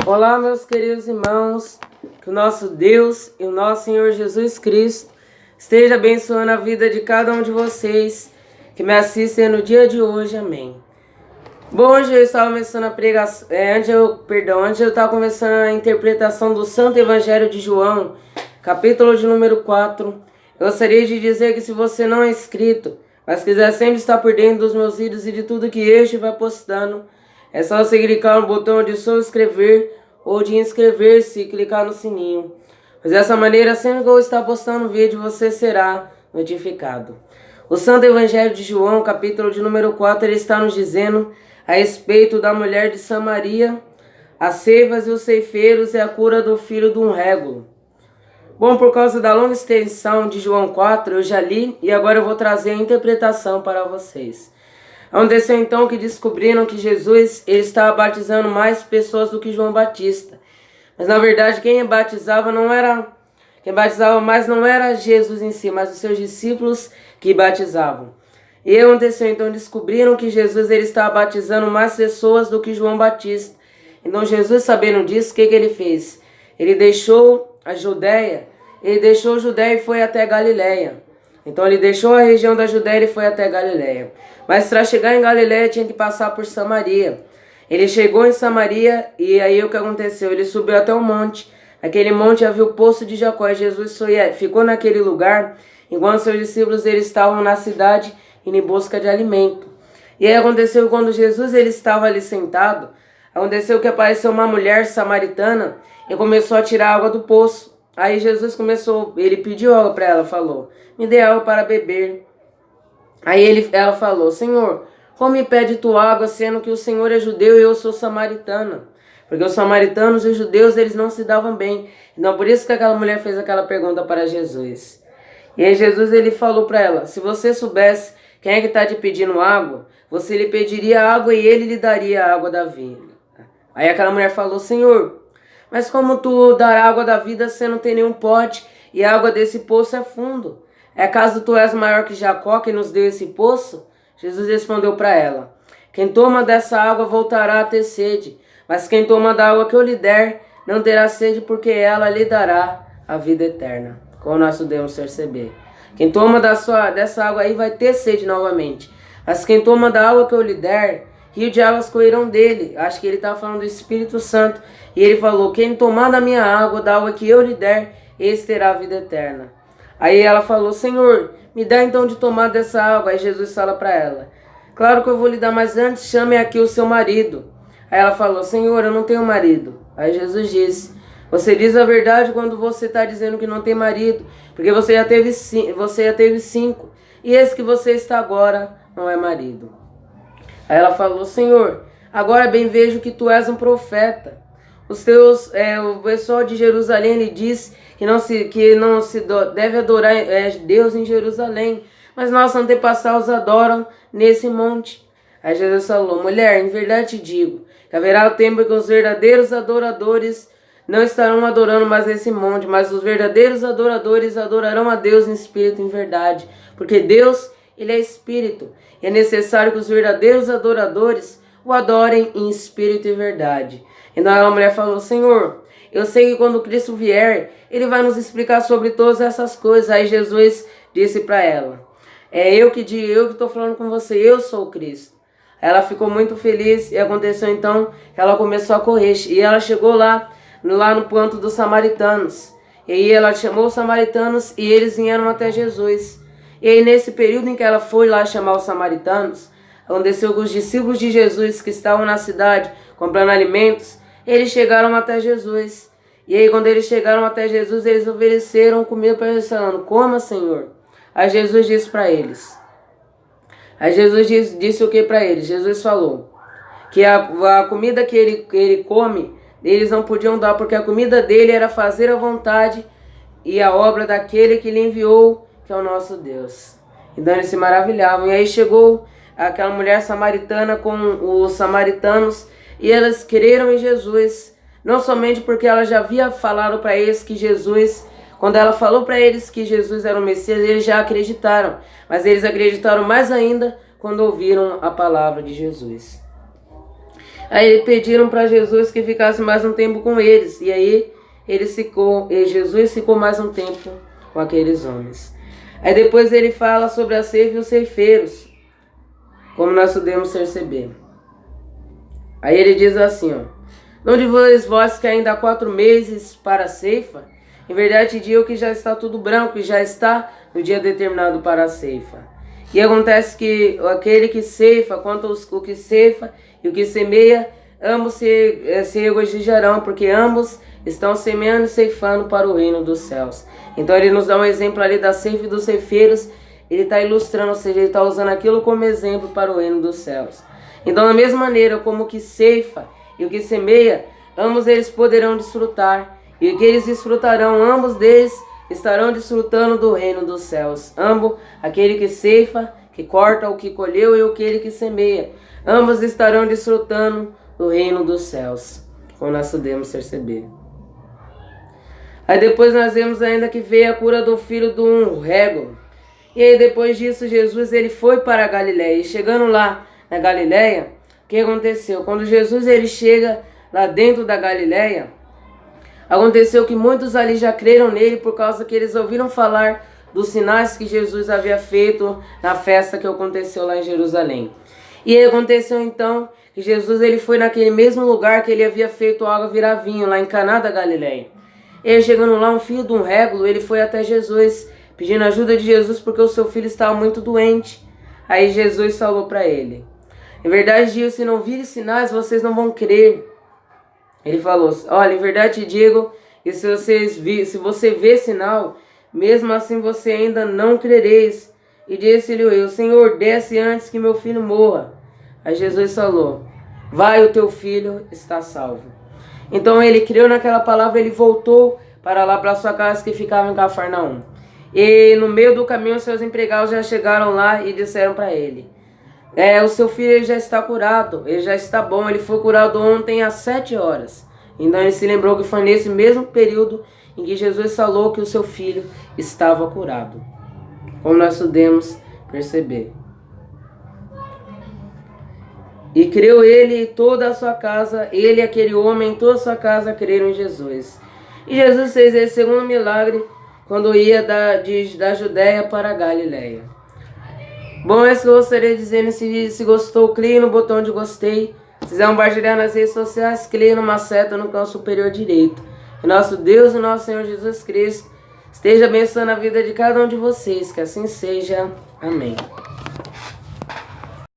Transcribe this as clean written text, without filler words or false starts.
Olá, meus queridos irmãos, que o nosso Deus e o nosso Senhor Jesus Cristo esteja abençoando a vida de cada um de vocês que me assistem no dia de hoje, amém. Bom, hoje eu estava começando a pregação, antes eu estava começando a interpretação do Santo Evangelho de João, capítulo de número 4. Eu gostaria de dizer que se você não é inscrito, mas quiser sempre estar por dentro dos meus vídeos e de tudo que este vai postando, é só você clicar no botão de subscrever ou de inscrever-se e clicar no sininho. Pois dessa maneira, sempre que eu estar postando um vídeo, você será notificado. O Santo Evangelho de João, capítulo de número 4, ele está nos dizendo a respeito da mulher de Samaria, as ceifas e os ceifeiros e a cura do filho de um régulo. Bom, por causa da longa extensão de João 4, eu já li e agora eu vou trazer a interpretação para vocês. Aconteceu então que descobriram que Jesus ele estava batizando mais pessoas do que João Batista. Mas na verdade quem batizava mais não era Jesus em si, mas os seus discípulos que batizavam. E aconteceu então, descobriram que Jesus ele estava batizando mais pessoas do que João Batista. Então Jesus, sabendo disso, o que ele fez? Ele deixou a Judéia e foi até Galiléia. Então ele deixou a região da Judéia e foi até Galiléia. Mas para chegar em Galiléia tinha que passar por Samaria. Ele chegou em Samaria e aí o que aconteceu? Ele subiu até um monte. Naquele monte havia o poço de Jacó e Jesus ficou naquele lugar enquanto seus discípulos eles estavam na cidade indo em busca de alimento. E aí aconteceu quando Jesus ele estava ali sentado, aconteceu que apareceu uma mulher samaritana e começou a tirar água do poço. Aí Jesus ele pediu água para ela, falou: me dê água para beber. Aí ela falou: Senhor, como me pede tu água, sendo que o Senhor é judeu e eu sou samaritana? Porque os samaritanos e os judeus, eles não se davam bem. Então por isso que aquela mulher fez aquela pergunta para Jesus. E aí Jesus ele falou para ela: se você soubesse quem é que está te pedindo água, você lhe pediria água e ele lhe daria a água da vida. Aí aquela mulher falou: Senhor, mas como tu dará água da vida se não tem nenhum pote e a água desse poço é fundo? É acaso tu és maior que Jacó que nos deu esse poço? Jesus respondeu para ela: quem toma dessa água voltará a ter sede, mas quem toma da água que eu lhe der não terá sede, porque ela lhe dará a vida eterna. Como nós podemos perceber, quem toma dessa água aí vai ter sede novamente, mas quem toma da água que eu lhe der, rio de águas correrão dele. Acho que ele está falando do Espírito Santo. E ele falou: quem tomar da minha água, da água que eu lhe der, esse terá a vida eterna. Aí ela falou: Senhor, me dá então de tomar dessa água. Aí Jesus fala para ela: claro que eu vou lhe dar, mas antes chame aqui o seu marido. Aí ela falou: Senhor, eu não tenho marido. Aí Jesus disse: você diz a verdade quando você está dizendo que não tem marido, porque você já teve 5, e esse que você está agora não é marido. Aí ela falou: Senhor, agora bem vejo que tu és um profeta. O pessoal de Jerusalém lhe diz que não se deve adorar Deus em Jerusalém, mas nossos antepassados adoram nesse monte. Aí Jesus falou: mulher, em verdade te digo, que haverá o tempo que os verdadeiros adoradores não estarão adorando mais nesse monte, mas os verdadeiros adoradores adorarão a Deus em espírito e em verdade, porque Deus, ele é espírito, e é necessário que os verdadeiros adoradores o adorem em espírito e verdade. Então a mulher falou: Senhor, eu sei que quando Cristo vier, ele vai nos explicar sobre todas essas coisas. Aí Jesus disse para ela: eu que estou falando com você, eu sou o Cristo. Ela ficou muito feliz e aconteceu então que ela começou a correr. E ela chegou lá no ponto dos samaritanos. E aí ela chamou os samaritanos e eles vieram até Jesus. E aí nesse período em que ela foi lá chamar os samaritanos, aconteceu que os discípulos de Jesus que estavam na cidade comprando alimentos, eles chegaram até Jesus. E aí quando eles chegaram até Jesus, eles ofereceram comida para Jesus, falando: coma, Senhor. Aí Jesus disse para eles. Aí Jesus disse o que para eles? Jesus falou que a comida que ele come, eles não podiam dar, porque a comida dele era fazer a vontade e a obra daquele que lhe enviou, que é o nosso Deus. Então eles se maravilhavam. E aí chegou aquela mulher samaritana com os samaritanos e elas creram em Jesus. Não somente porque ela já havia falado para eles que Jesus, quando ela falou para eles que Jesus era o Messias, eles já acreditaram. Mas eles acreditaram mais ainda quando ouviram a palavra de Jesus. Aí pediram para Jesus que ficasse mais um tempo com eles. E aí Jesus ficou mais um tempo com aqueles homens. Aí depois ele fala sobre a ceifa e os ceifeiros, como nós podemos perceber. Aí ele diz assim, ó: não dizeis vós que ainda há 4 meses para a ceifa? Em verdade digo que já está tudo branco e já está no dia determinado para a ceifa. E acontece que aquele que ceifa, quanto o que ceifa e o que semeia, ambos se regozijarão, porque ambos estão semeando e ceifando para o reino dos céus. Então ele nos dá um exemplo ali da ceifa e dos ceifeiros. Ele está ilustrando, ou seja, ele está usando aquilo como exemplo para o reino dos céus. Então, da mesma maneira como o que ceifa e o que semeia, ambos eles poderão desfrutar. E o que eles desfrutarão, ambos deles estarão desfrutando do reino dos céus. Ambos, aquele que ceifa, que corta o que colheu, e aquele que semeia, ambos estarão desfrutando do reino dos céus, como nós podemos perceber. Aí depois nós vemos ainda que veio a cura do filho do régua. E aí depois disso Jesus ele foi para a Galileia. E chegando lá na Galileia, o que aconteceu? Quando Jesus ele chega lá dentro da Galileia, aconteceu que muitos ali já creram nele por causa que eles ouviram falar dos sinais que Jesus havia feito na festa que aconteceu lá em Jerusalém. E aí aconteceu então que Jesus ele foi naquele mesmo lugar que ele havia feito água virar vinho, lá em Caná da Galileia. E aí chegando lá, um filho de um régulo, ele foi até Jesus, pedindo ajuda de Jesus porque o seu filho estava muito doente. Aí Jesus falou para ele: em verdade digo, se não virem sinais, vocês não vão crer. Ele falou: olha, em verdade te digo, e se você vê sinal, mesmo assim você ainda não crereis. E disse-lhe eu: Senhor, desce antes que meu filho morra. Aí Jesus falou: vai, o teu filho está salvo. Então ele creu naquela palavra, ele voltou para lá para sua casa que ficava em Cafarnaum. E no meio do caminho seus empregados já chegaram lá e disseram para ele: o seu filho ele já está curado, ele já está bom, ele foi curado ontem às 7 horas. Então ele se lembrou que foi nesse mesmo período em que Jesus falou que o seu filho estava curado, como nós podemos perceber. E creu ele e toda a sua casa, ele e aquele homem, toda a sua casa creram em Jesus. E Jesus fez esse segundo milagre quando ia da Judéia para a Galileia. Bom, é isso que eu gostaria de dizer nesse vídeo. Se gostou, clique no botão de gostei. Se quiser compartilhar nas redes sociais, clique numa seta no canto superior direito. Que nosso Deus e nosso Senhor Jesus Cristo esteja abençoando a vida de cada um de vocês. Que assim seja. Amém.